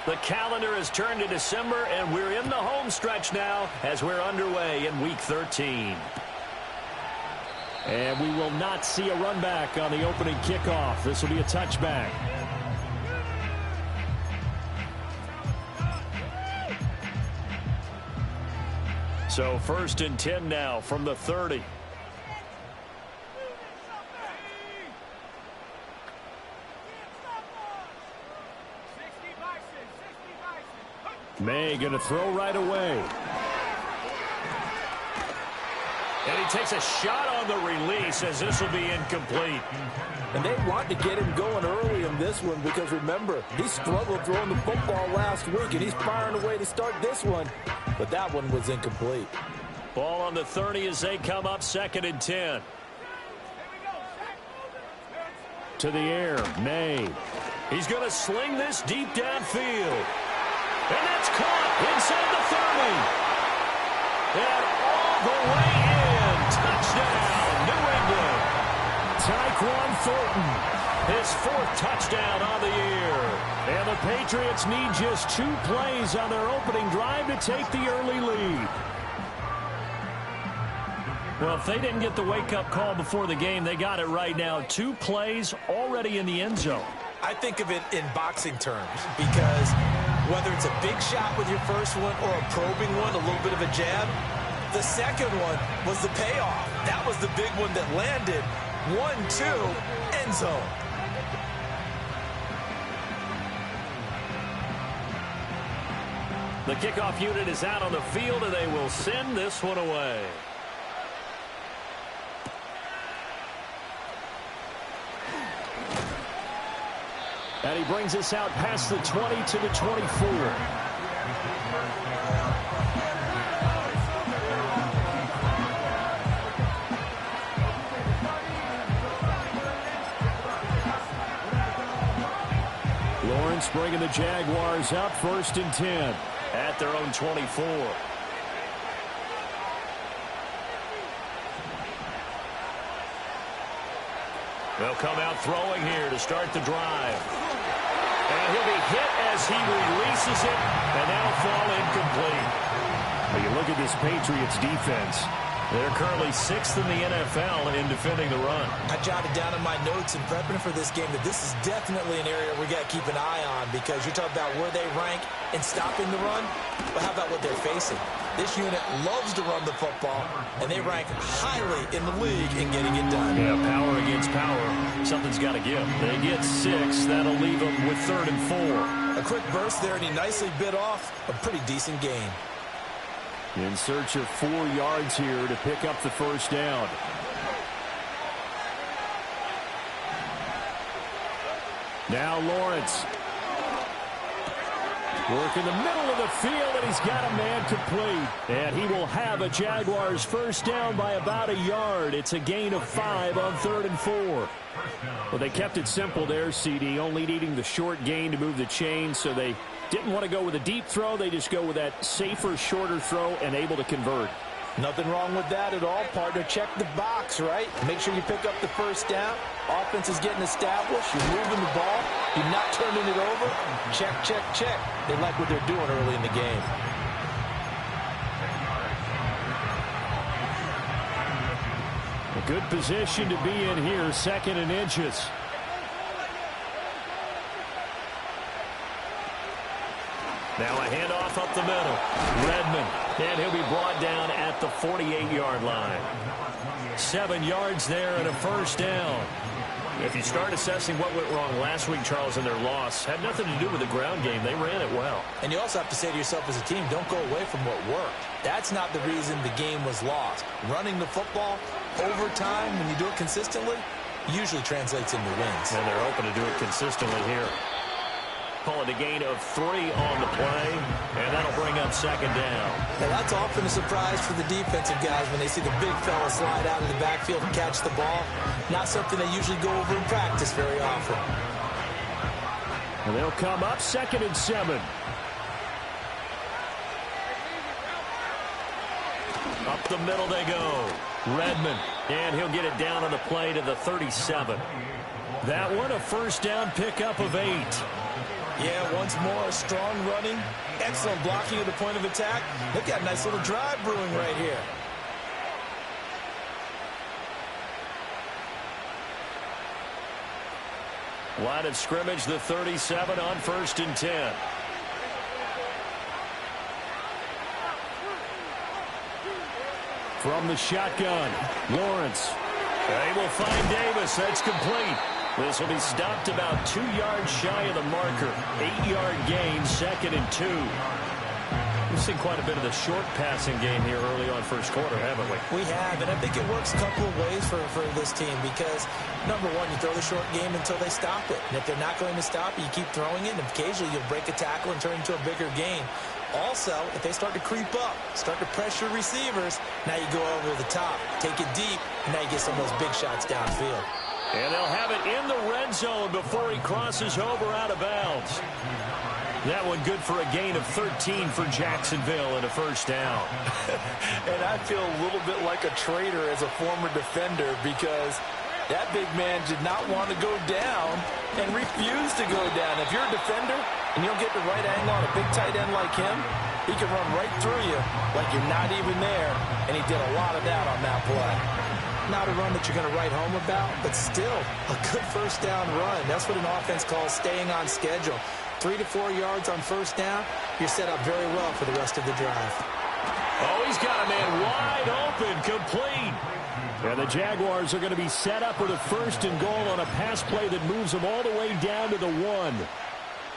The calendar has turned to December, and we're in the home stretch now as we're underway in Week 13. And we will not see a run back on the opening kickoff. This will be a touchback. So 1st and 10 now from the 30. May going to throw right away. And he takes a shot on the release as this will be incomplete. And they want to get him going early in this one because, remember, he struggled throwing the football last week, and he's firing away to start this one. But that one was incomplete. Ball on the 30 as they come up 2nd and 10. To the air, May. He's going to sling this deep downfield. And that's caught inside the 30. And all the way in. Touchdown, New England. Tyquan Thornton. His 4th touchdown on the year. And the Patriots need just 2 plays on their opening drive to take the early lead. Well, if they didn't get the wake-up call before the game, they got it right now. 2 plays already in the end zone. I think of it in boxing terms because whether it's a big shot with your first one or a probing one, a little bit of a jab, the second one was the payoff. That was the big one that landed. 1-2, end zone. The kickoff unit is out on the field, and they will send this one away. And he brings us out past the 20 to the 24. Lawrence bringing the Jaguars up 1st and 10. At their own 24. They'll come out throwing here to start the drive. And he'll be hit as he releases it, and that'll fall incomplete. Well, you look at this Patriots defense. They're currently 6th in the NFL in defending the run. I jotted down in my notes in prepping for this game that this is definitely an area we got to keep an eye on because you're talking about where they rank in stopping the run. But how about what they're facing? This unit loves to run the football, and they rank highly in the league in getting it done. Yeah, power against power. Something's got to give. They get 6. That'll leave them with 3rd and 4. A quick burst there, and he nicely bit off a pretty decent gain. In search of 4 yards here to pick up the first down. Now Lawrence. Work in the middle of the field, and he's got a man complete. And he will have a Jaguars first down by about a yard. It's a gain of 5 on 3rd and 4. Well, they kept it simple there, CD, only needing the short gain to move the chain, so they didn't want to go with a deep throw. They just go with that safer, shorter throw and able to convert. Nothing wrong with that at all, partner. Check the box, right? Make sure you pick up the first down. Offense is getting established. You're moving the ball. You're not turning it over. Check, check, check. They like what they're doing early in the game. A good position to be in here, 2nd and inches. Now a handoff up the middle. Redmond. And he'll be brought down at the 48-yard line. 7 yards there and a first down. If you start assessing what went wrong last week, Charles, in their loss, had nothing to do with the ground game. They ran it well. And you also have to say to yourself as a team, don't go away from what worked. That's not the reason the game was lost. Running the football over time, when you do it consistently, usually translates into wins. And they're hoping to do it consistently here. Call it a gain of 3 on the play, and that'll bring up 2nd down. Now that's often a surprise for the defensive guys when they see the big fella slide out of the backfield and catch the ball. Not something they usually go over in practice very often. And they'll come up 2nd and 7. Up the middle they go. Redmond, and he'll get it down on the play to the 37. That one a first down pickup of 8. Yeah, once more, strong running, excellent blocking at the point of attack. They've got a nice little drive brewing right here. Line of scrimmage, the 37 on 1st and 10. From the shotgun, Lawrence. They will find Davis. That's complete. This will be stopped about 2 yards shy of the marker. 8-yard gain, 2nd and 2. We've seen quite a bit of the short passing game here early on first quarter, haven't we? We have, and I think it works a couple of ways for this team because, number one, you throw the short game until they stop it. And if they're not going to stop it, you keep throwing it, and occasionally you'll break a tackle and turn it into a bigger gain. Also, if they start to creep up, start to pressure receivers, now you go over the top, take it deep, and now you get some of those big shots downfield. And they'll have it in the red zone before he crosses over out of bounds. That one good for a gain of 13 for Jacksonville and a first down. And I feel a little bit like a traitor as a former defender because that big man did not want to go down and refused to go down. If you're a defender and you don't get the right angle on a big tight end like him, he can run right through you like you're not even there, and he did a lot of that on that play. Not a run that you're going to write home about, but still a good first down run. That's what an offense calls staying on schedule. 3 to 4 yards on first down, you're set up very well for the rest of the drive. Oh, he's got a man wide open, complete. And the Jaguars are going to be set up with a 1st and goal on a pass play that moves them all the way down to the 1.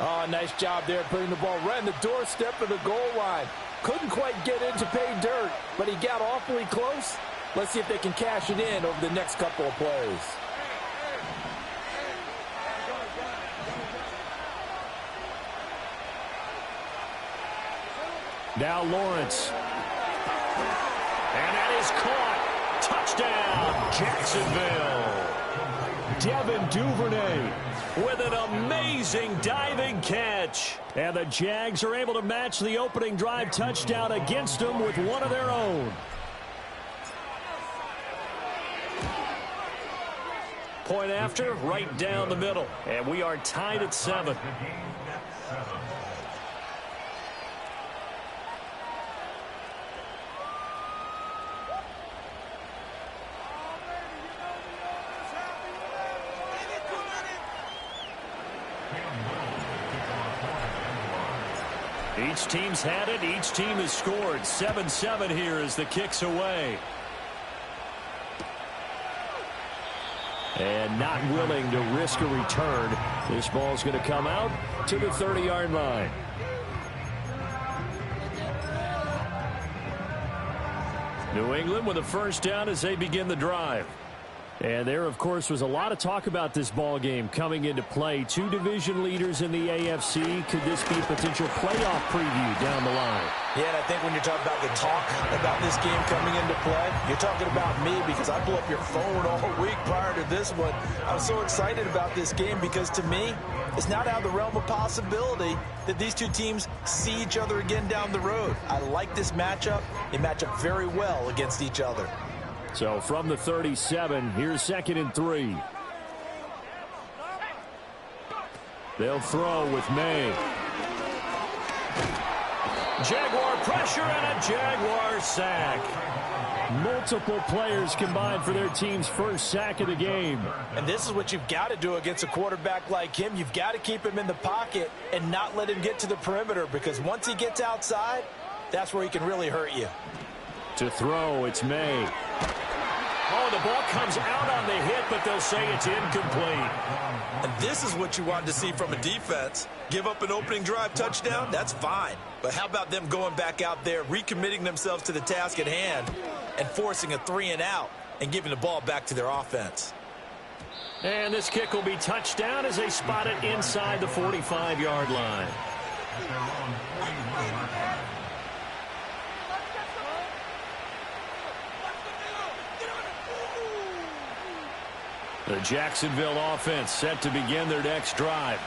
Oh, nice job there putting the ball right in the doorstep of the goal line. Couldn't quite get in to pay dirt, but he got awfully close. Let's see if they can cash it in over the next couple of plays. Now Lawrence. And that is caught. Touchdown, Jacksonville. Devin Duvernay With an amazing diving catch. And the Jags are able to match the opening drive touchdown against them with one of their own. Point after, right down the middle. And we are tied at 7. Each team's had it. Each team has scored. 7-7 here as the kick's away. And not willing to risk a return. This ball's going to come out to the 30-yard line. New England with a first down as they begin the drive. And there, of course, was a lot of talk about this ball game coming into play. 2 division leaders in the AFC. Could this be a potential playoff preview down the line? Yeah, and I think when you're talking about the talk about this game coming into play, you're talking about me because I blew up your phone all week prior to this one. I was so excited about this game because to me, it's not out of the realm of possibility that these two teams see each other again down the road. I like this matchup. They match up very well against each other. So from the 37, here's 2nd and 3. They'll throw with May. Jaguar pressure and a Jaguar sack. Multiple players combined for their team's first sack of the game. And this is what you've got to do against a quarterback like him. You've got to keep him in the pocket and not let him get to the perimeter because once he gets outside, that's where he can really hurt you. To throw, it's May. Oh, the ball comes out on the hit, but they'll say it's incomplete. And this is what you want to see from a defense. Give up an opening drive touchdown, that's fine. But how about them going back out there, recommitting themselves to the task at hand, and forcing a 3-and-out and giving the ball back to their offense. And this kick will be touchdown as they spot it inside the 45-yard line. The Jacksonville offense set to begin their next drive.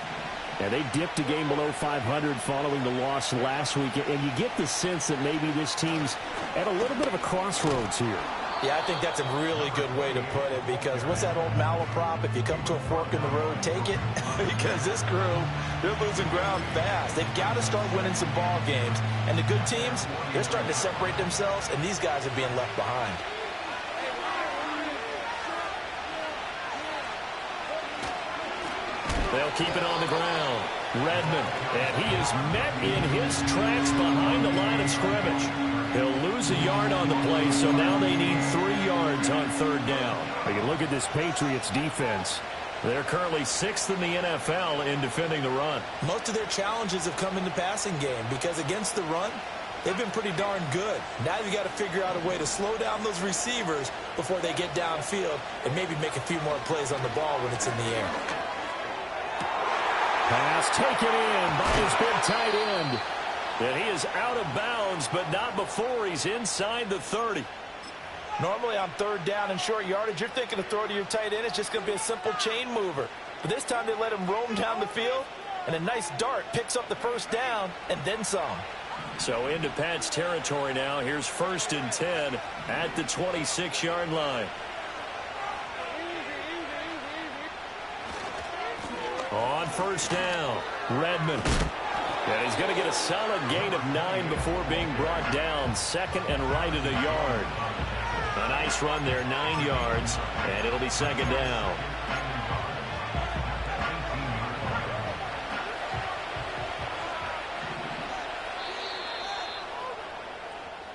And they dipped a game below 500 following the loss last week. And you get the sense that maybe this team's at a little bit of a crossroads here. Yeah, I think that's a really good way to put it, because what's that old malaprop? If you come to a fork in the road, take it. Because this crew, they're losing ground fast. They've got to start winning some ball games. And the good teams, they're starting to separate themselves, and these guys are being left behind. They'll keep it on the ground. Redmond, and he is met in his tracks behind the line of scrimmage. He'll lose a yard on the play, so now they need 3 yards on third down. You can look at this Patriots defense. They're currently 6th in the NFL in defending the run. Most of their challenges have come in the passing game, because against the run, they've been pretty darn good. Now you've got to figure out a way to slow down those receivers before they get downfield and maybe make a few more plays on the ball when it's in the air. Pass taken in by his big tight end. And he is out of bounds, but not before he's inside the 30. Normally on third down and short yardage, you're thinking to throw to your tight end. It's just going to be a simple chain mover. But this time they let him roam down the field, and a nice dart picks up the first down and then some. So into Pat's territory now. Here's 1st and 10 at the 26-yard line. On first down, Redmond. And he's going to get a solid gain of 9 before being brought down. 2nd and right at a yard. A nice run there, 9 yards, and it'll be 2nd down.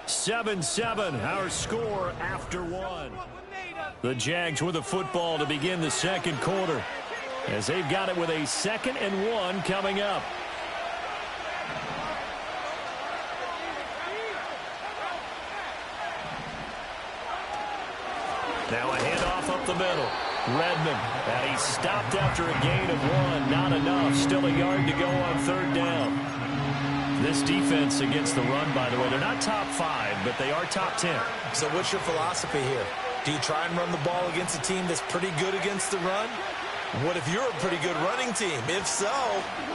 Seven, our score after 1. The Jags with the football to begin the second quarter, as they've got it with a 2nd and 1 coming up. Now a handoff up the middle. Redmond, and he stopped after a gain of 1. Not enough. Still a yard to go on third down. This defense against the run, by the way, they're not top 5, but they are top 10. So what's your philosophy here? Do you try and run the ball against a team that's pretty good against the run? What if you're a pretty good running team? If so,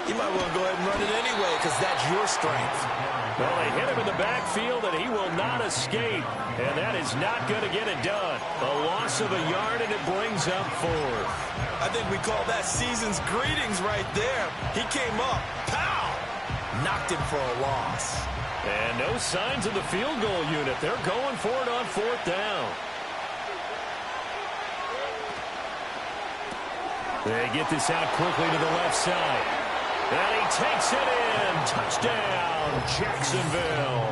you might want to go ahead and run it anyway, because that's your strength. Well, they hit him in the backfield, and he will not escape. And that is not going to get it done. A loss of a yard, and it brings up 4th. I think we call that season's greetings right there. He came up, pow! Knocked him for a loss. And no signs of the field goal unit. They're going for it on 4th down. They get this out quickly to the left side. And he takes it in. Touchdown, Jacksonville.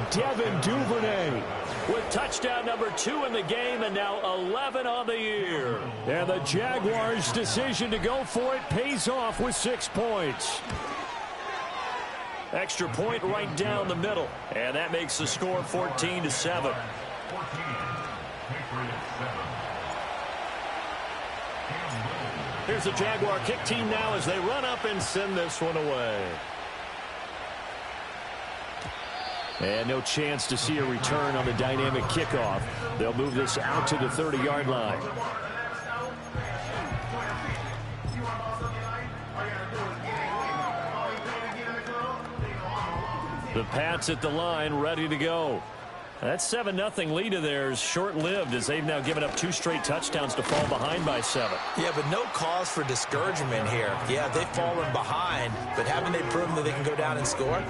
Devin Duvernay with touchdown number 2 in the game, and now 11 on the year. And the Jaguars' decision to go for it pays off with 6 points. Extra point right down the middle, and that makes the score 14-7. Here's the Jaguar kick team now as they run up and send this one away. And no chance to see a return on the dynamic kickoff. They'll move this out to the 30-yard line. The Pats at the line, ready to go. That 7-0 lead of theirs short-lived, as they've now given up 2 straight touchdowns to fall behind by 7. Yeah, but no cause for discouragement here. Yeah, they've fallen behind, but haven't they proven that they can go down and score?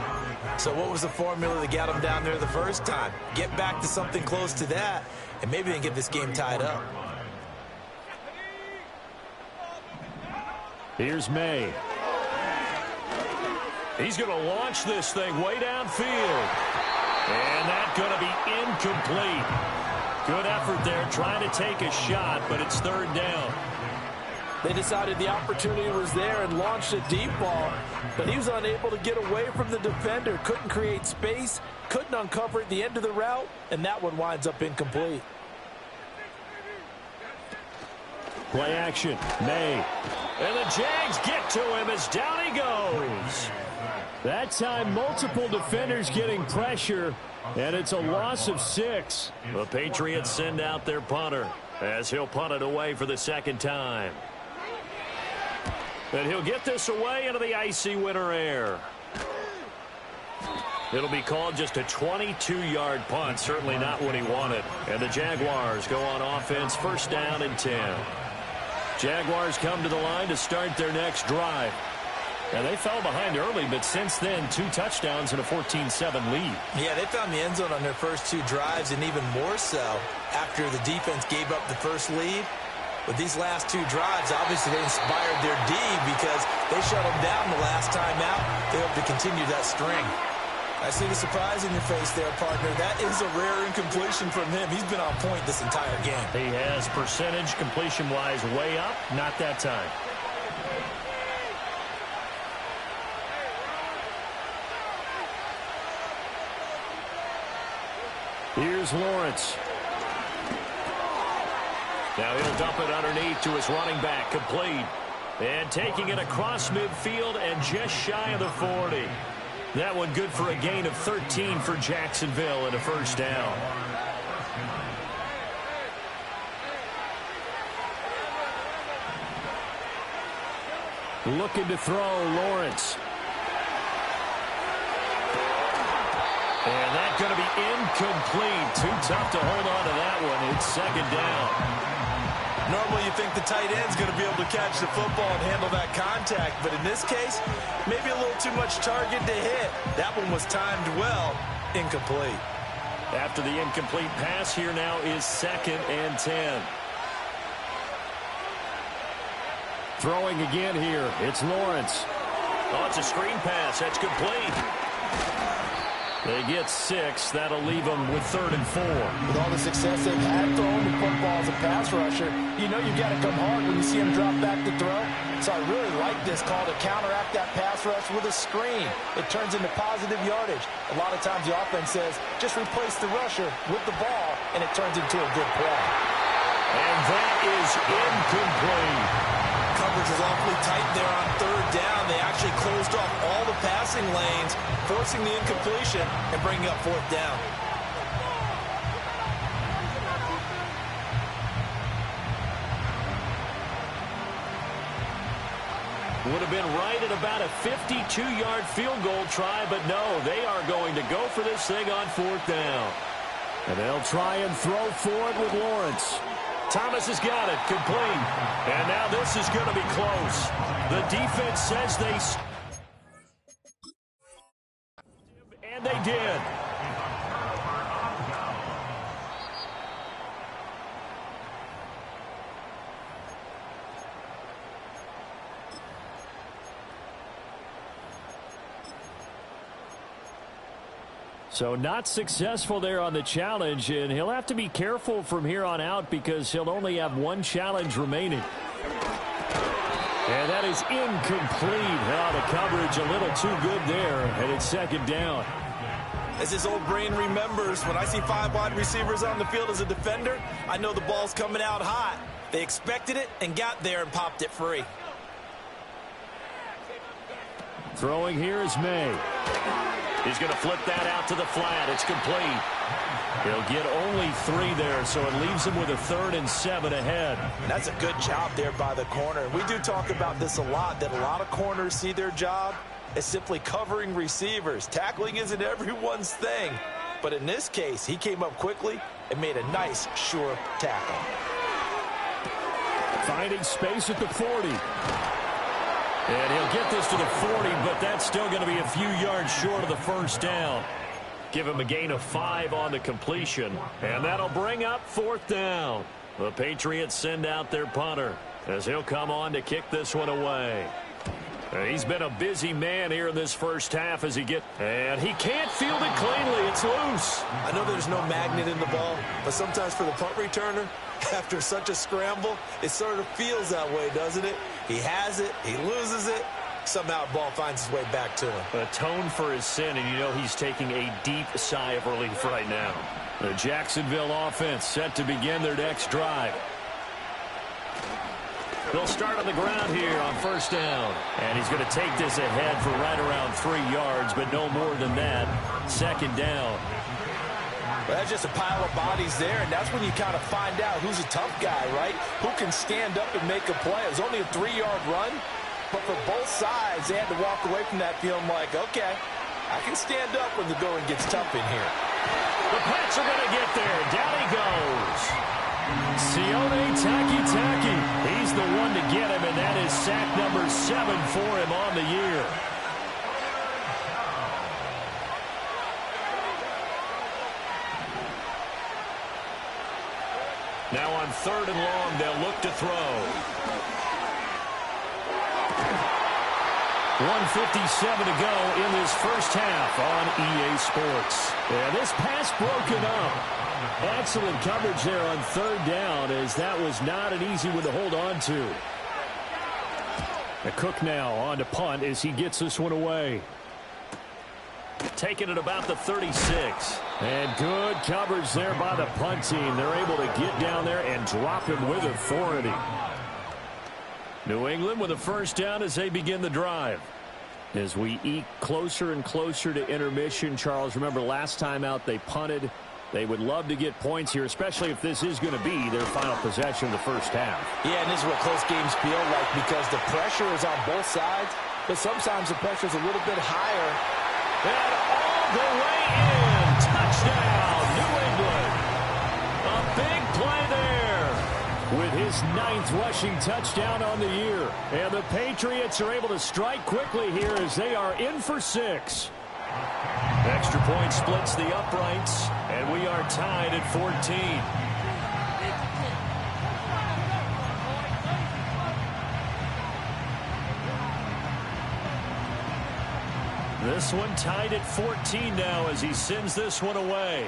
So what was the formula that got them down there the first time? Get back to something close to that, and maybe they can get this game tied up. Here's May. He's going to launch this thing way downfield. And that's going to be incomplete. Good effort there, trying to take a shot, but it's 3rd down. They decided the opportunity was there and launched a deep ball, but he was unable to get away from the defender. Couldn't create space, couldn't uncover at the end of the route, and that one winds up incomplete. Play action, May. And the Jags get to him as down he goes. That time, multiple defenders getting pressure, and it's a loss of 6. The Patriots send out their punter as he'll punt it away for the 2nd time. And he'll get this away into the icy winter air. It'll be called just a 22-yard punt. Certainly not what he wanted. And the Jaguars go on offense, first down and 10. Jaguars come to the line to start their next drive. And they fell behind early, but since then, 2 touchdowns and a 14-7 lead. Yeah, they found the end zone on their first 2 drives, and even more so after the defense gave up the first lead. With these last 2 drives, obviously they inspired their D because they shut them down the last time out. They hope to continue that string. I see the surprise in your face there, partner. That is a rare incompletion from him. He's been on point this entire game. He has percentage completion-wise way up, not that time. Here's Lawrence. Now he'll dump it underneath to his running back, complete. And taking it across midfield and just shy of the 40. That one good for a gain of 13 for Jacksonville and a first down. Looking to throw, Lawrence. And that's going to be incomplete. Too tough to hold on to that one. It's second down. Normally you think the tight end's going to be able to catch the football and handle that contact, but in this case, maybe a little too much target to hit. That one was timed well. Incomplete. After the incomplete pass, here now is second and 10. Throwing again here. It's Lawrence. Oh, it's a screen pass. That's complete. They get 6. That'll leave them with 3rd and 4. With all the success they've had throwing the football as a pass rusher, you know you've got to come hard when you see him drop back to throw. So I really like this call to counteract that pass rush with a screen. It turns into positive yardage. A lot of times the offense says, just replace the rusher with the ball, and it turns into a good play. And that is incomplete. Coverage is awfully tight there on 3rd down. They actually closed off all the passing lanes, forcing the incompletion and bringing up 4th down. Would have been right at about a 52-yard field goal try, but no, they are going to go for this thing on 4th down. And they'll try and throw for it with Lawrence. Thomas has got it, complete. And now this is going to be close. The defense says they... And they did. So not successful there on the challenge, and he'll have to be careful from here on out because he'll only have 1 challenge remaining. And that is incomplete. Now the coverage a little too good there, and it's 2nd down. As his old brain remembers, when I see 5 wide receivers on the field as a defender, I know the ball's coming out hot. They expected it and got there and popped it free. Throwing here is May. He's going to flip that out to the flat. It's complete. He'll get only 3 there, so it leaves him with a 3rd and 7 ahead. That's a good job there by the corner. We do talk about this a lot, that a lot of corners see their job as simply covering receivers. Tackling isn't everyone's thing. But in this case, he came up quickly and made a nice, sure tackle. Finding space at the 40. And he'll get this to the 40, but that's still going to be a few yards short of the first down. Give him a gain of 5 on the completion, and that'll bring up 4th down. The Patriots send out their punter as he'll come on to kick this one away. And he's been a busy man here in this first half as he gets, and he can't field it cleanly. It's loose. I know there's no magnet in the ball, but sometimes for the punt returner, after such a scramble, it sort of feels that way, doesn't it? He has it, he loses it, somehow the ball finds its way back to him. Atone for his sin, and you know he's taking a deep sigh of relief right now. The Jacksonville offense set to begin their next drive. They'll start on the ground here on first down. And he's going to take this ahead for right around 3 yards, but no more than that. 2nd down. Well, that's just a pile of bodies there, and that's when you kind of find out who's a tough guy, right? Who can stand up and make a play. It was only a 3-yard run, but for both sides, they had to walk away from that feeling like, okay, I can stand up when the going gets tough in here. The Pats are going to get there. Down he goes. Sione Takitaki. He's the one to get him, and that is sack number 7 for him on the year. Now on 3rd and long, they'll look to throw. 1:57 to go in this first half on EA Sports. Yeah, this pass broken up. Excellent coverage there on 3rd down, as that was not an easy one to hold on to. The Cook now on to punt as he gets this one away. Taking it about the 36. And good coverage there by the punt team. They're able to get down there and drop him with authority. New England with a first down as they begin the drive. As we eke closer and closer to intermission, Charles, remember last time out they punted. They would love to get points here, especially if this is going to be their final possession of the first half. Yeah, and this is what close games feel like because the pressure is on both sides, but sometimes the pressure is a little bit higher. And all the way in. Touchdown, New England. A big play there. With his 9th rushing touchdown on the year. And the Patriots are able to strike quickly here as they are in for 6. Extra point splits the uprights, and we are tied at 14. This one tied at 14 now as he sends this one away.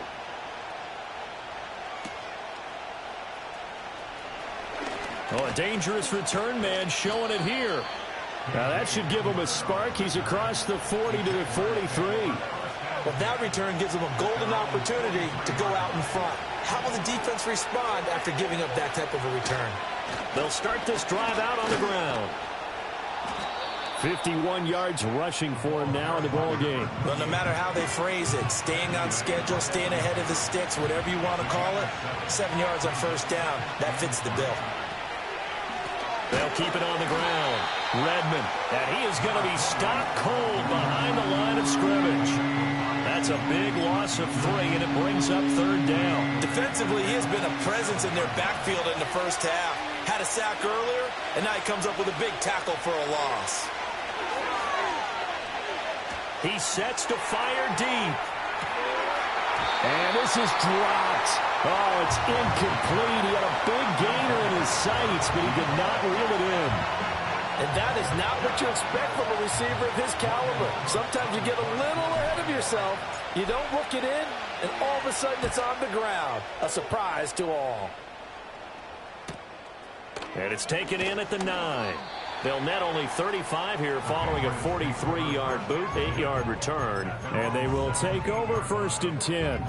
Oh, a dangerous return man showing it here. Now that should give him a spark. He's across the 40 to the 43. But that return gives them a golden opportunity to go out in front. How will the defense respond after giving up that type of a return? They'll start this drive out on the ground. 51 yards rushing for him now in the ball game. Well, no matter how they phrase it, staying on schedule, staying ahead of the sticks, whatever you want to call it, 7 yards on first down, that fits the bill. They'll keep it on the ground. Redmond, and he is going to be stopped cold behind the line of scrimmage. That's a big loss of 3, and it brings up 3rd down. Defensively, he has been a presence in their backfield in the first half. Had a sack earlier, and now he comes up with a big tackle for a loss. He sets to fire deep. And this is dropped. Oh, it's incomplete. He had a big gainer in his sights, but he did not reel it in. And that is not what you expect from a receiver of his caliber. Sometimes you get a little ahead of yourself. You don't look it in, and all of a sudden it's on the ground. A surprise to all. And it's taken in at the 9. They'll net only 35 here following a 43-yard boot, 8-yard return. And they will take over 1st and 10.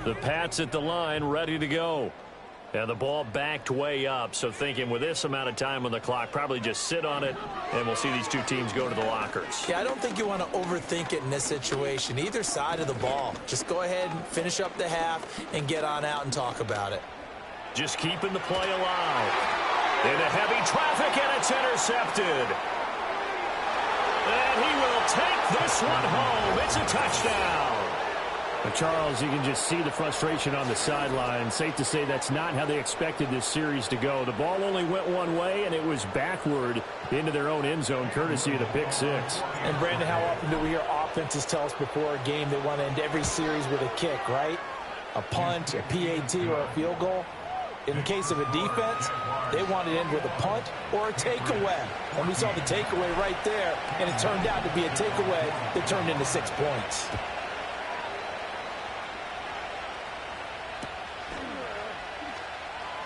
The Pats at the line ready to go. And the ball backed way up, so thinking with this amount of time on the clock, probably just sit on it, and we'll see these two teams go to the lockers. Yeah, I don't think you want to overthink it in this situation. Either side of the ball. Just go ahead and finish up the half and get on out and talk about it. Just keeping the play alive. Into heavy traffic, and it's intercepted. And he will take this one home. It's a touchdown. But Charles, you can just see the frustration on the sideline. Safe to say that's not how they expected this series to go. The ball only went one way, and it was backward into their own end zone, courtesy of the pick 6. And, Brandon, how often do we hear offenses tell us before a game they want to end every series with a kick, right? A punt, a PAT, or a field goal. In the case of a defense, they want to end with a punt or a takeaway. And we saw the takeaway right there, and it turned out to be a takeaway that turned into 6 points.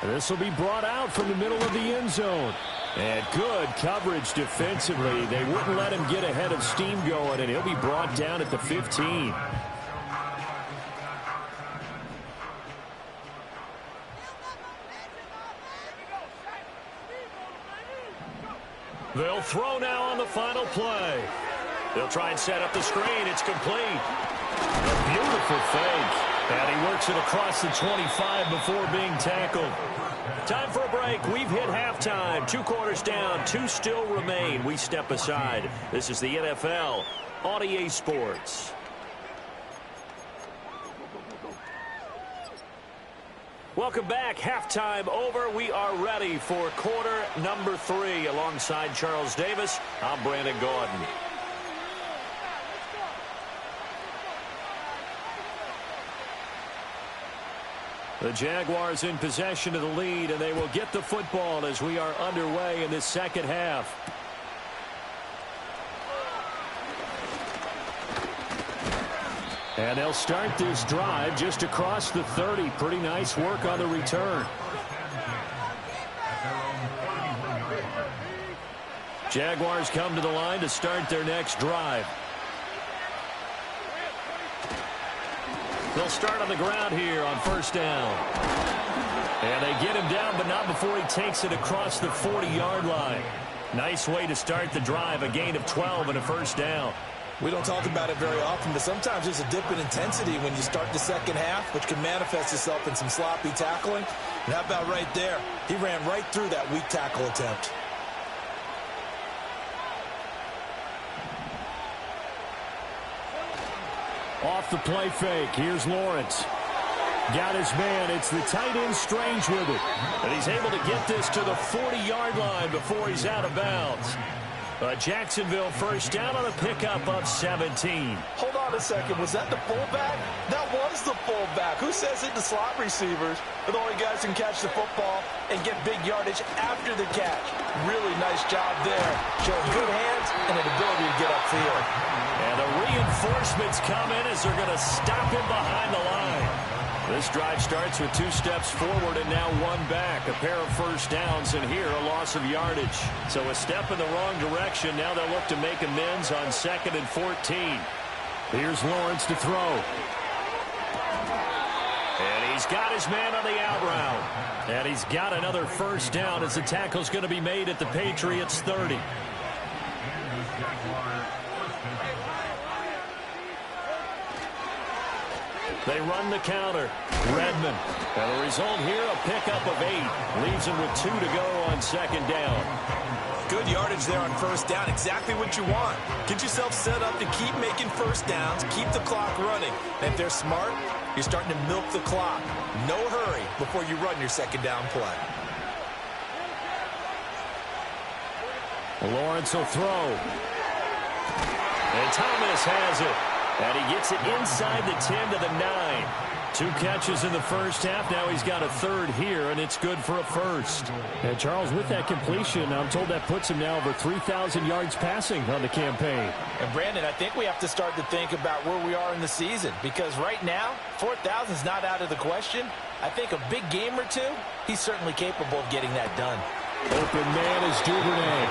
This will be brought out from the middle of the end zone. And good coverage defensively. They wouldn't let him get ahead of steam going, and he'll be brought down at the 15. They'll throw now on the final play. They'll try and set up the screen. It's complete. A beautiful fake. And he works it across the 25 before being tackled. Time for a break. We've hit halftime. 2 quarters down. 2 still remain. We step aside. This is the NFL on EA Sports. Welcome back. Halftime over. We are ready for quarter number 3. Alongside Charles Davis, I'm Brandon Gaudin. The Jaguars in possession of the lead, and they will get the football as we are underway in this second half. And they'll start this drive just across the 30. Pretty nice work on the return. Jaguars come to the line to start their next drive. They'll start on the ground here on first down. And they get him down, but not before he takes it across the 40-yard line. Nice way to start the drive, a gain of 12 and a first down. We don't talk about it very often, but sometimes there's a dip in intensity when you start the second half, which can manifest itself in some sloppy tackling. And how about right there? He ran right through that weak tackle attempt. Off the play fake. Here's Lawrence. Got his man. It's the tight end Strange with it. And he's able to get this to the 40-yard line before he's out of bounds. Jacksonville first down on a pickup of 17. Hold on a second. Was that the fullback? That was the fullback. Who says it? The slot receivers are the only guys who can catch the football and get big yardage after the catch. Really nice job there. Showing good hands and an ability to get upfield. And the reinforcements come in as they're going to stop him behind the line. This drive starts with 2 steps forward and now 1 back. A pair of first downs, and here a loss of yardage. So a step in the wrong direction. Now they'll look to make amends on 2nd and 14. Here's Lawrence to throw. And he's got his man on the out route. And he's got another first down as the tackle's going to be made at the Patriots' 30. They run the counter. Redmond. And the result here, a pickup of 8. Leaves him with 2 to go on 2nd down. Good yardage there on first down. Exactly what you want. Get yourself set up to keep making first downs, keep the clock running. And if they're smart, you're starting to milk the clock. No hurry before you run your 2nd down play. Lawrence will throw. And Thomas has it. And he gets it inside the 10 to the 9. 2 catches in the first half. Now he's got a 3rd here, and it's good for a first. And Charles, with that completion, I'm told that puts him now over 3,000 yards passing on the campaign. And Brandon, I think we have to start to think about where we are in the season, because right now, 4,000 is not out of the question. I think a big game or 2, he's certainly capable of getting that done. Open man is Duvernay.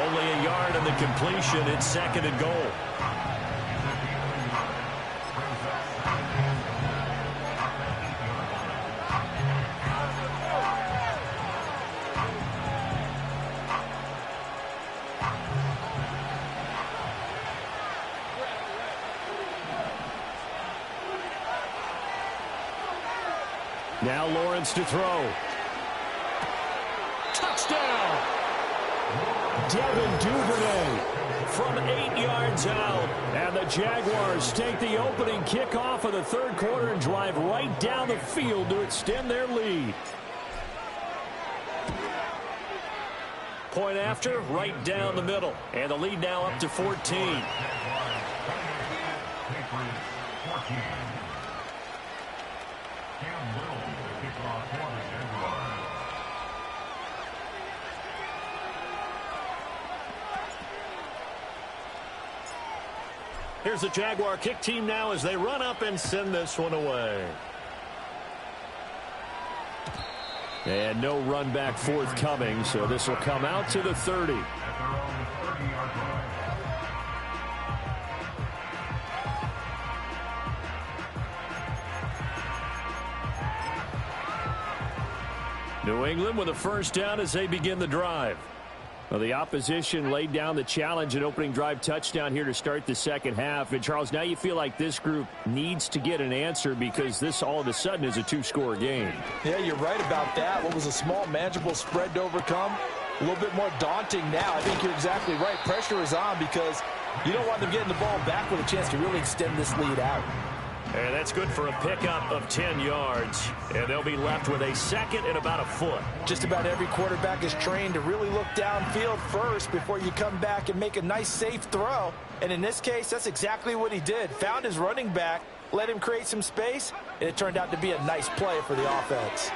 Only a yard on the completion. It's 2nd and goal. Now Lawrence to throw. Touchdown! Devin Duvernay from 8 yards out. And the Jaguars take the opening kickoff of the 3rd quarter and drive right down the field to extend their lead. Point after, right down the middle. And the lead now up to 14. Here's the Jaguar kick team now as they run up and send this one away. And no run back forthcoming, so this will come out to the 30. New England with a first down as they begin the drive. Well, the opposition laid down the challenge and opening drive touchdown here to start the second half. And, Charles, now you feel like this group needs to get an answer because this all of a sudden is a two-score game. Yeah, you're right about that. What was a small, manageable spread to overcome? A little bit more daunting now. I think you're exactly right. Pressure is on because you don't want them getting the ball back with a chance to really extend this lead out. And that's good for a pickup of 10 yards. And they'll be left with a second and about a foot. Just about every quarterback is trained to really look downfield first before you come back and make a nice, safe throw. And in this case, that's exactly what he did. Found his running back, let him create some space, and it turned out to be a nice play for the offense.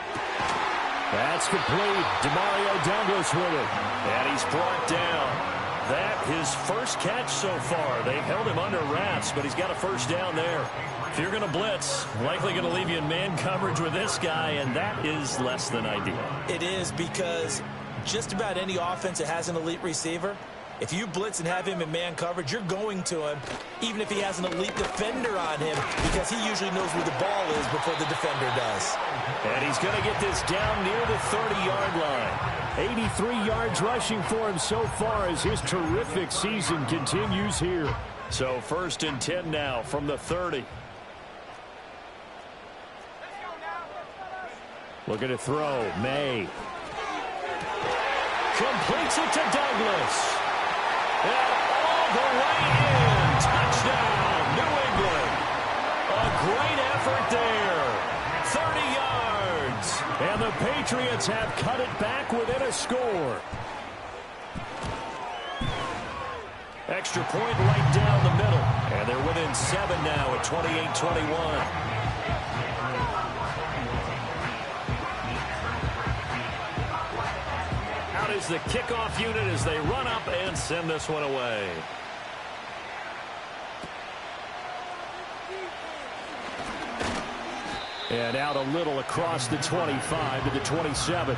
That's complete. Demario Douglas with it. And he's brought down. That his first catch so far. They've held him under wraps, but he's got a first down there. If you're going to blitz, likely going to leave you in man coverage with this guy, and that is less than ideal. It is because just about any offense that has an elite receiver, if you blitz and have him in man coverage, you're going to him, even if he has an elite defender on him, because he usually knows where the ball is before the defender does. And he's going to get this down near the 30-yard line. 83 yards rushing for him so far as his terrific season continues here. So 1st and 10 now from the 30. Looking to throw. May. Completes it to Douglas. And all the way in. Touchdown, New England. A great effort there. 30 yards. And the Patriots have cut it back within a score. Extra point right down the middle. And they're within 7 now at 28-21. Is the kickoff unit as they run up and send this one away. And out a little across the 25 to the 27.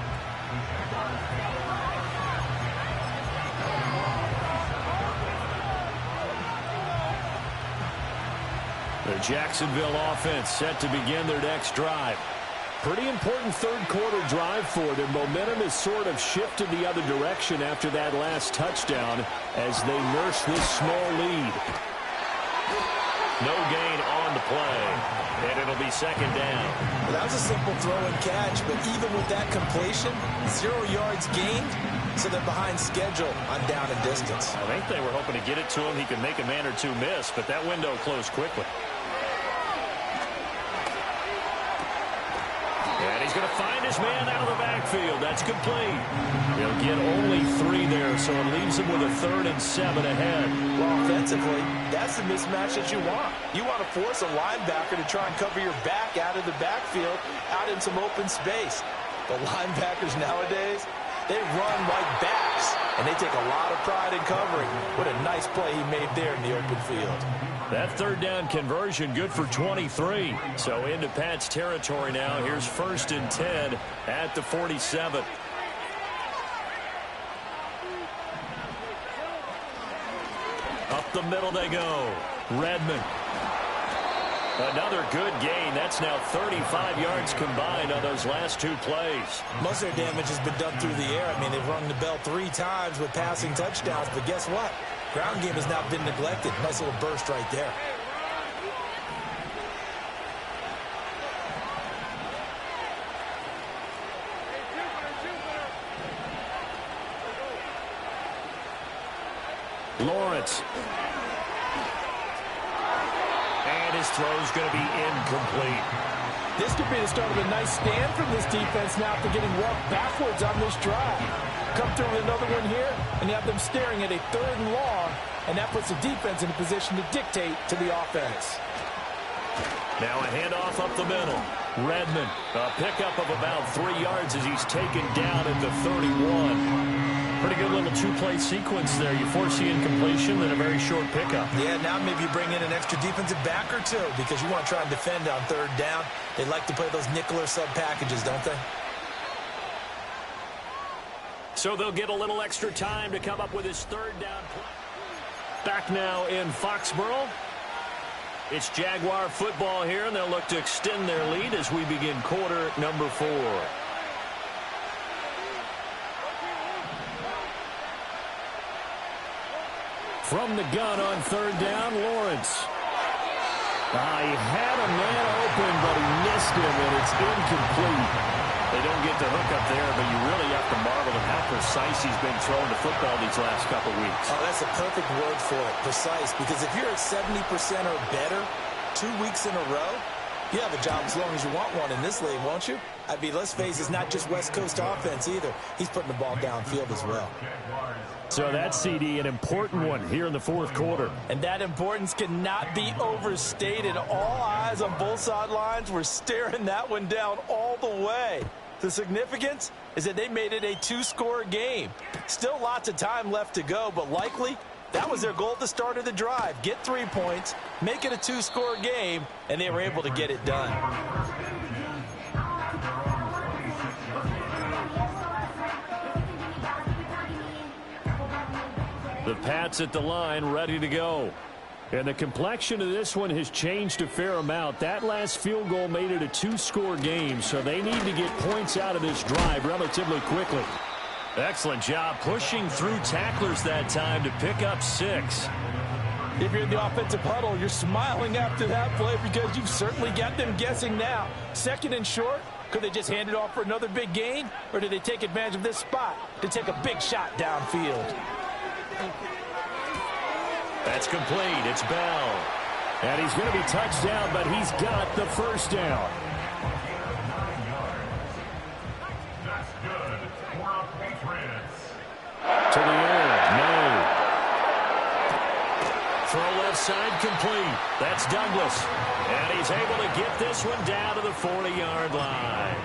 The Jacksonville offense set to begin their next drive. Pretty important third-quarter drive for them. Momentum has sort of shifted the other direction after that last touchdown as they nurse this small lead. No gain on the play, and it'll be second down. Well, that was a simple throw and catch, but even with that completion, 0 yards gained, so they're behind schedule on down and distance. I think they were hoping to get it to him. He could make a man or two miss, but that window closed quickly. And he's going to find his man out of the backfield. That's complete. He'll get only 3 there, so it leaves him with a 3rd and 7 ahead. Well, offensively, that's the mismatch that you want. You want to force a linebacker to try and cover your back out of the backfield, out in some open space. The linebackers nowadays, they run like backs, and they take a lot of pride in covering. What a nice play he made there in the open field. That 3rd down conversion good for 23. So into Pat's territory now. Here's 1st and 10 at the 47. Up the middle they go. Redmond. Another good gain. That's now 35 yards combined on those last 2 plays. Most of their damage has been done through the air. I mean, they've rung the bell 3 times with passing touchdowns, but guess what? Ground game has not been neglected. Nice little burst right there. Lawrence. And his throw's going to be incomplete. This could be the start of a nice stand from this defense now after getting walked backwards on this drive. Come through with another one here, and you have them staring at a 3rd and long, and that puts the defense in a position to dictate to the offense. Now a handoff up the middle. Redmond, a pickup of about 3 yards as he's taken down at the 31. Pretty good little 2-play sequence there. You force the incompletion, then a very short pickup. Yeah, now maybe you bring in an extra defensive back or 2 because you want to try and defend on 3rd down. They like to play those nickel or sub packages, don't they? So they'll get a little extra time to come up with his 3rd down play. Back now in Foxborough. It's Jaguar football here, and they'll look to extend their lead as we begin quarter number 4. From the gun on third down, Lawrence. He had a man open, but he missed him, and it's incomplete. They don't get the hook up there, but you really have to marvel at how precise he's been throwing the football these last couple weeks. Oh, that's a perfect word for it, precise, because if you're at 70% or better 2 weeks in a row, you have a job as long as you want one in this league, won't you? I mean, let's face it, it's not just West Coast offense either. He's putting the ball downfield as well. So that CD, an important one here in the fourth quarter. And that importance cannot be overstated. All eyes on both sidelines were staring that one down all the way. The significance is that they made it a two-score game. Still lots of time left to go, but likely that was their goal at the start of the drive. Get 3 points, make it a two-score game, and they were able to get it done. The Pats at the line, ready to go. And the complexion of this one has changed a fair amount. That last field goal made it a two-score game, so they need to get points out of this drive relatively quickly. Excellent job pushing through tacklers that time to pick up 6. If you're in the offensive huddle, you're smiling after that play because you've certainly got them guessing now. Second and short, could they just hand it off for another big gain? Or did they take advantage of this spot to take a big shot downfield? That's complete. It's Bell. And he's going to be touched down, but he's got the first down. To the air, no. Throw left side complete. That's Douglas. And he's able to get this one down to the 40-yard line.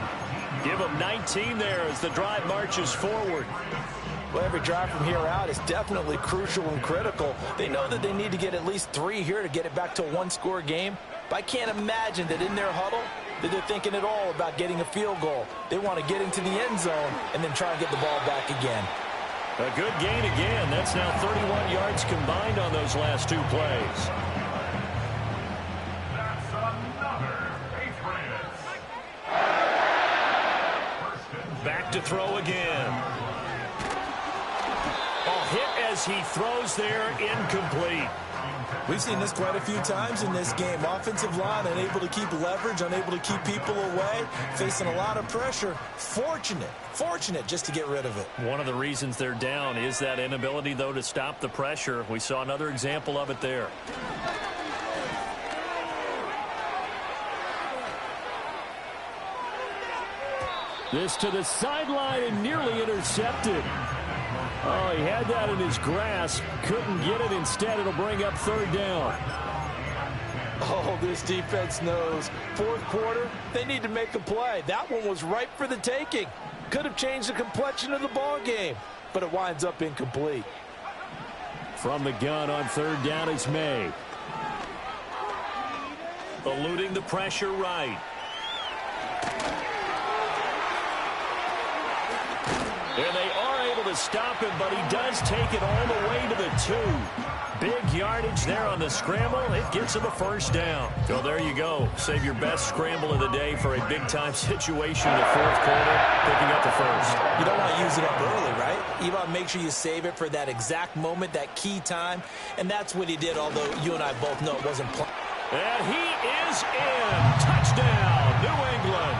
Give him 19 there as the drive marches forward. Well, every drive from here out is definitely crucial and critical. They know that they need to get at least 3 here to get it back to a one-score game. But I can't imagine that in their huddle that they're thinking at all about getting a field goal. They want to get into the end zone and then try and get the ball back again. A good gain again. That's now 31 yards combined on those last 2 plays. That's another Patriots. Back to throw again. Hit as he throws there, incomplete. We've seen this quite a few times in this game. Offensive line unable to keep leverage, unable to keep people away, facing a lot of pressure. Fortunate just to get rid of it. One of the reasons they're down is that inability, though, to stop the pressure. We saw another example of it there. This to the sideline and nearly intercepted. Oh, he had that in his grasp. Couldn't get it. Instead, it'll bring up third down. Oh, this defense knows. Fourth quarter, they need to make a play. That one was ripe for the taking. Could have changed the complexion of the ball game, but it winds up incomplete. From the gun on third down is May. Eluding the pressure right. And they are able to stop him, but he does take it all the way to the 2. Big yardage there on the scramble. It gets him a first down. So there you go. Save your best scramble of the day for a big-time situation in the fourth quarter, picking up the first. You don't want to use it up early, right? You want to make sure you save it for that exact moment, that key time. And that's what he did, although you and I both know it wasn't planned. And he is in. Touchdown, New England.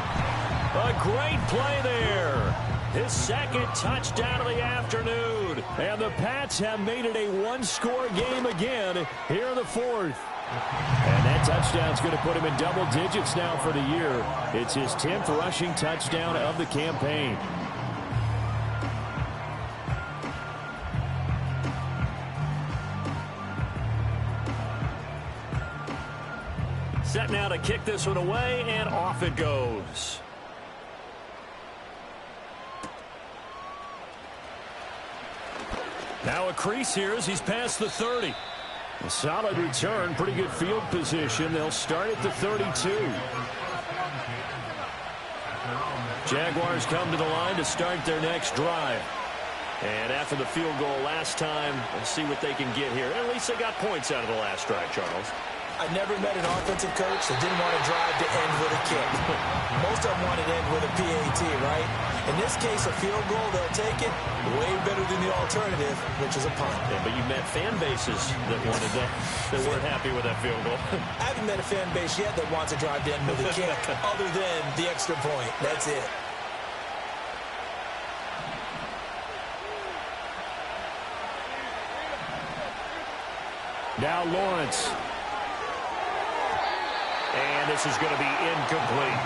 A great play there. His second touchdown of the afternoon. And the Pats have made it a one-score game again here in the fourth. And that touchdown's going to put him in double digits now for the year. It's his 10th rushing touchdown of the campaign. Set now to kick this one away, and off it goes. Now a crease here as he's past the 30. A solid return, pretty good field position. They'll start at the 32. Jaguars come to the line to start their next drive. And after the field goal last time, we'll see what they can get here. At least they got points out of the last drive, Charles. I never met an offensive coach that didn't want to drive to end with a kick. Most of them wanted to end with a PAT, right? In this case, a field goal, they'll take it way better than the alternative, which is a punt. Yeah, but you met fan bases that wanted that, that weren't happy with that field goal. I haven't met a fan base yet that wants to drive to end with a kick other than the extra point. That's it. Now Lawrence. And this is going to be incomplete.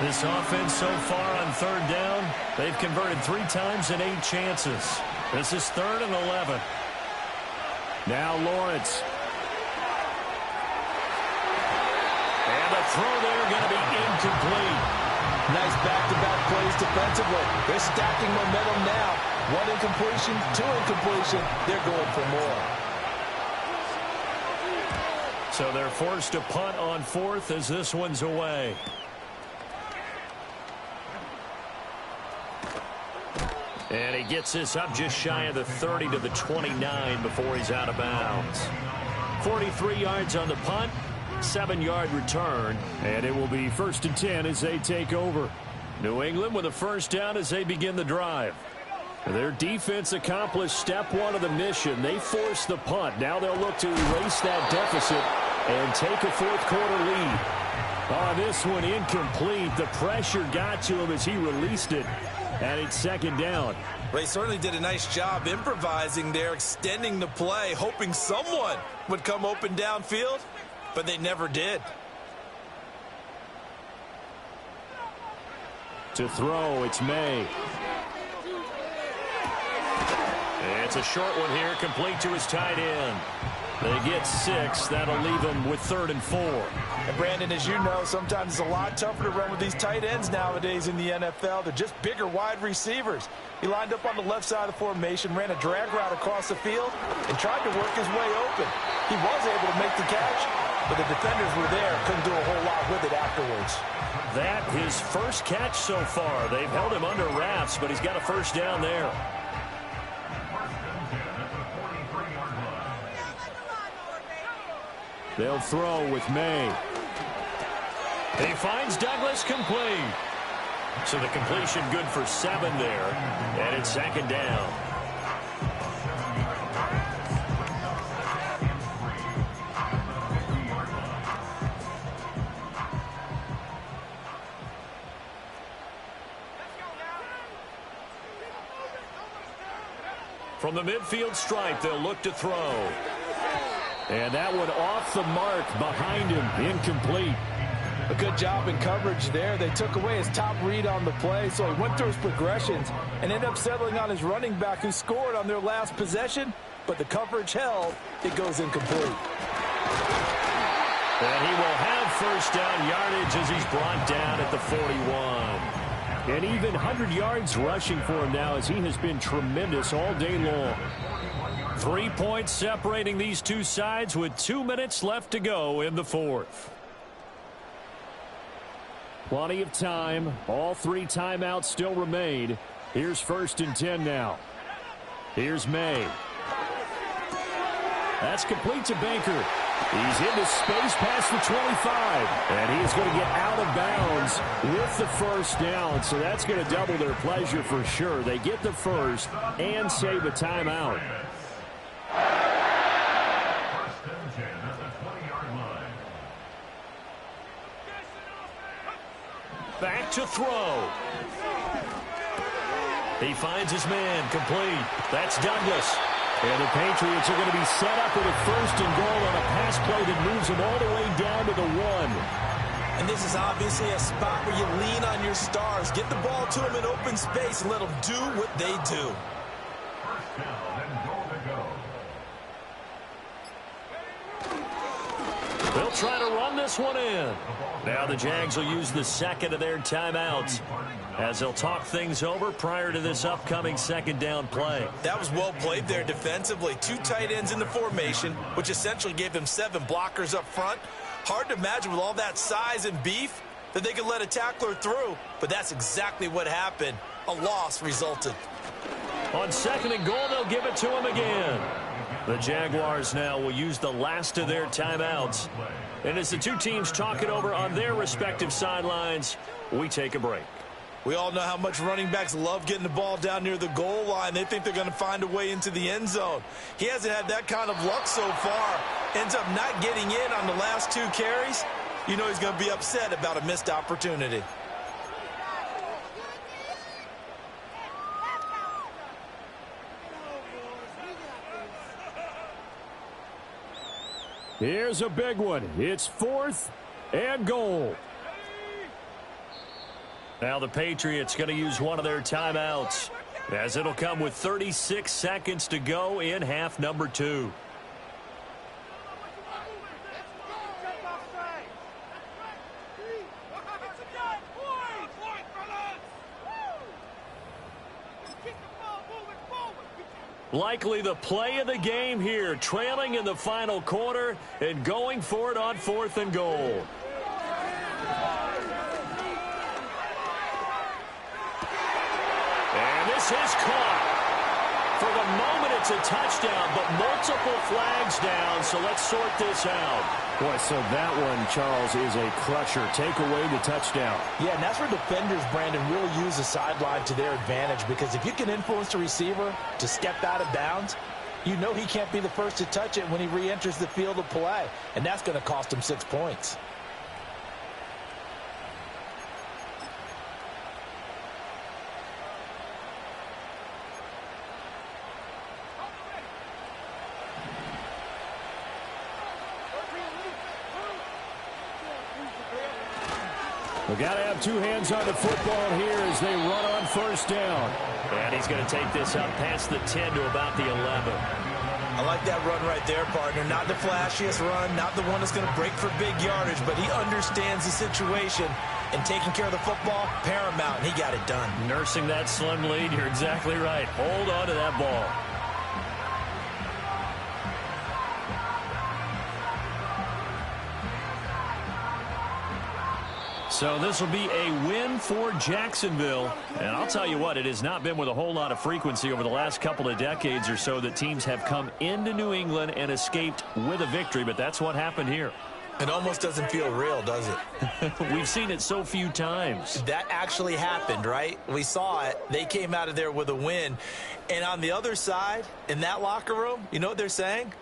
This offense so far on third down, they've converted 3 times in 8 chances. This is 3rd and 11. Now Lawrence. And the throw there going to be incomplete. Nice back-to-back plays defensively. They're stacking momentum now. 1 incompletion, 2 incompletion. They're going for more. So they're forced to punt on 4th as this one's away. And he gets this up just shy of the 30 to the 29 before he's out of bounds. 43 yards on the punt, 7-yard return. And it will be 1st and 10 as they take over. New England with a first down as they begin the drive. Their defense accomplished step 1 of the mission. They forced the punt. Now they'll look to erase that deficit and take a 4th quarter lead. Oh, this one incomplete. The pressure got to him as he released it. And it's 2nd down. They certainly did a nice job improvising there, extending the play, hoping someone would come open downfield, but they never did. To throw, it's May. It's a short one here, complete to his tight end. They get 6. That'll leave them with 3rd and 4. And Brandon, as you know, sometimes it's a lot tougher to run with these tight ends nowadays in the NFL. They're just bigger wide receivers. He lined up on the left side of the formation, ran a drag route across the field, and tried to work his way open. He was able to make the catch, but the defenders were there, couldn't do a whole lot with it afterwards. That his first catch so far. They've held him under wraps, but he's got a first down there. They'll throw with May. He finds Douglas complete. So the completion good for 7 there. And it's 2nd down. From the midfield stripe, they'll look to throw. And that one off the mark behind him, incomplete. A good job in coverage there. They took away his top read on the play, so he went through his progressions and ended up settling on his running back who scored on their last possession, but the coverage held. It goes incomplete. And he will have first down yardage as he's brought down at the 41. And even 100 yards rushing for him now as he has been tremendous all day long. 3 points separating these two sides with 2 minutes left to go in the 4th. Plenty of time. All 3 timeouts still remain. Here's 1st and 10 now. Here's May. That's complete to Baker. He's into space past the 25. And he is going to get out of bounds with the first down. So that's going to double their pleasure for sure. They get the first and save a timeout. Back to throw. He finds his man complete. That's Douglas. And the Patriots are going to be set up with a 1st and goal on a pass play that moves them all the way down to the 1. And this is obviously a spot where you lean on your stars. Get the ball to them in open space and let them do what they do. They'll try to run this one in. Now the Jags will use the second of their timeouts as they'll talk things over prior to this upcoming 2nd down play. That was well played there defensively. 2 tight ends in the formation, which essentially gave them 7 blockers up front. Hard to imagine with all that size and beef that they could let a tackler through, but that's exactly what happened. A loss resulted. On 2nd and goal, they'll give it to him again. The Jaguars now will use the last of their timeouts And as the two teams talk it over on their respective sidelines, we take a break. We all know how much running backs love getting the ball down near the goal line. They think they're going to find a way into the end zone. He hasn't had that kind of luck so far. Ends up not getting in on the last 2 carries. You know he's going to be upset about a missed opportunity. Here's a big one. It's 4th and goal. Now the Patriots going to use one of their timeouts, as it'll come with 36 seconds to go in half number 2. Likely the play of the game here, trailing in the final quarter and going for it on 4th and goal. And this is caught. For the moment, it's a touchdown, but multiple flags down, so let's sort this out. Boy, so that one, Charles, is a crusher. Take away the touchdown. Yeah, and that's where defenders, Brandon, really use the sideline to their advantage, because if you can influence the receiver to step out of bounds, you know he can't be the first to touch it when he re-enters the field of play, and that's going to cost him 6 points. We've got to have 2 hands on the football here as they run on 1st down. And he's going to take this up past the 10 to about the 11. I like that run right there, partner. Not the flashiest run, not the one that's going to break for big yardage, but he understands the situation, and taking care of the football, paramount, and he got it done. Nursing that slim lead, you're exactly right. Hold on to that ball. So this will be a win for Jacksonville. And I'll tell you what, it has not been with a whole lot of frequency over the last couple of decades or so that teams have come into New England and escaped with a victory, but that's what happened here. It almost doesn't feel real, does it? We've seen it so few times. That actually happened, right? We saw it. They came out of there with a win. And on the other side, in that locker room, you know what they're saying?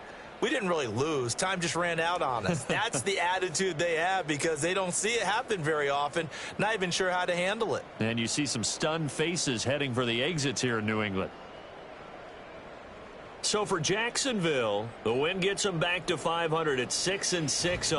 We didn't really lose. Time just ran out on us. That's the attitude they have, because they don't see it happen very often, not even sure how to handle it. And you see some stunned faces heading for the exits here in New England. So for Jacksonville, the win gets them back to 500 at 6-6